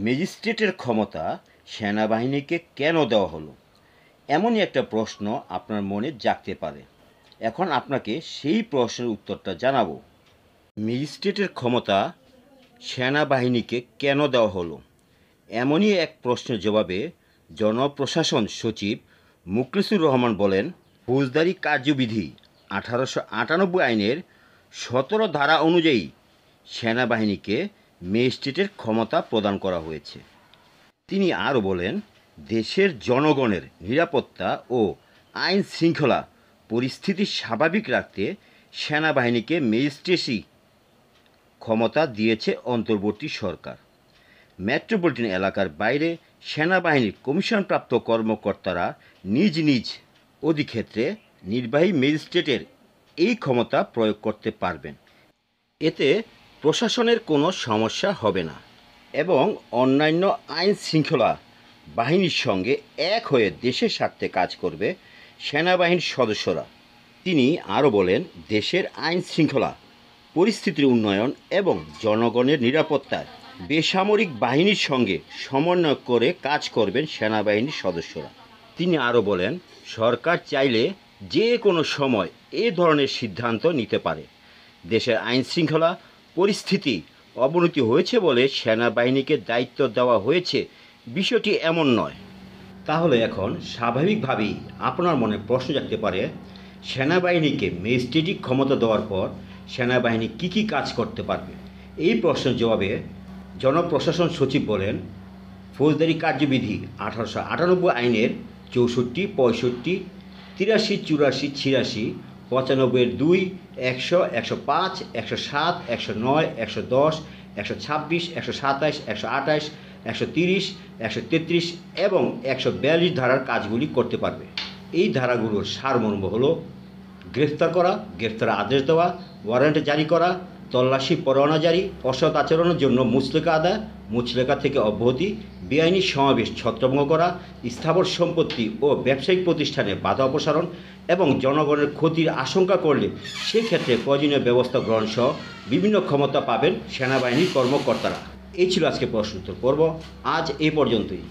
ম্যাজিস্ট্রেটের ক্ষমতা সেনাবাহিনীকে কেন দেওয়া হলো? এমনই একটা প্রশ্ন আপনার মনে জাগতে পারে। এখন আপনাকে সেই প্রশ্নের উত্তরটা জানাবো। ম্যাজিস্ট্রেটের ক্ষমতা সেনাবাহিনীকে কেন দেওয়া হলো? এমনই এক প্রশ্নের জবাবে জনপ্রশাসন সচিব মুখলেসুর রহমান বলেন, ফৌজদারি কার্যবিধি 1898 আইনের 17 ধারা অনুযায়ী সেনাবাহিনীকে ম্যাজিস্ট্রেটের ক্ষমতা প্রদান করা হয়েছে। তিনি আরও বলেন, দেশের জনগণের নিরাপত্তা ও আইন শৃঙ্খলা পরিস্থিতি স্বাভাবিক রাখতে সেনাবাহিনীকে ম্যাজিস্ট্রেসি ক্ষমতা দিয়েছে অন্তর্বর্তী সরকার। মেট্রোপলিটন এলাকার বাইরে সেনাবাহিনীর কমিশনপ্রাপ্ত কর্মকর্তারা নিজ নিজ অধিক্ষেত্রে নির্বাহী ম্যাজিস্ট্রেটের এই ক্ষমতা প্রয়োগ করতে পারবেন। এতে প্রশাসনের কোনো সমস্যা হবে না এবং অন্যান্য আইন শৃঙ্খলা বাহিনীর সঙ্গে এক হয়ে দেশের স্বার্থে কাজ করবে সেনাবাহিনীর সদস্যরা। তিনি আরও বলেন, দেশের আইন শৃঙ্খলা পরিস্থিতির উন্নয়ন এবং জনগণের নিরাপত্তায় বেসামরিক বাহিনীর সঙ্গে সমন্বয় করে কাজ করবেন সেনাবাহিনীর সদস্যরা। তিনি আরও বলেন, সরকার চাইলে যে কোনো সময় এ ধরনের সিদ্ধান্ত নিতে পারে। দেশের আইন শৃঙ্খলা পরিস্থিতি অবনতি হয়েছে বলে সেনাবাহিনীকে দায়িত্ব দেওয়া হয়েছে, বিষয়টি এমন নয়। তাহলে এখন স্বাভাবিকভাবেই আপনার মনে প্রশ্ন জাগতে পারে, সেনাবাহিনীকে ম্যাজিস্ট্রেটিক ক্ষমতা দেওয়ার পর সেনাবাহিনী কী কাজ করতে পারবে? এই প্রশ্নের জবাবে জনপ্রশাসন সচিব বলেন, ফৌজদারি কার্যবিধি 1898 আইনের 64, 65, 83, 84, 86, 95, 2, 100, 105, 107, 109, 110, 126, 127, 128, 130, 133 এবং 142 ধারার কাজগুলি করতে পারবে। এই ধারাগুলোর সারমর্ম হলো গ্রেফতার করা, গ্রেফতার আদেশ দেওয়া, ওয়ারেন্ট জারি করা, তল্লাশি পরোয়ানা জারি, অসৎ আচরণের জন্য মুচলেকা আদায়, মুচলেকা থেকে অব্যাহতি, বেআইনি সমাবেশ ছত্রভঙ্গ করা, স্থাবর সম্পত্তি ও ব্যবসায়িক প্রতিষ্ঠানে বাধা অপসারণ এবং জনগণের ক্ষতির আশঙ্কা করলে সেক্ষেত্রে প্রয়োজনীয় ব্যবস্থা গ্রহণ সহ বিভিন্ন ক্ষমতা পাবেন সেনাবাহিনীর কর্মকর্তারা। এই ছিল আজকে প্রশ্নোত্তর পর্ব। আজ এই পর্যন্তই।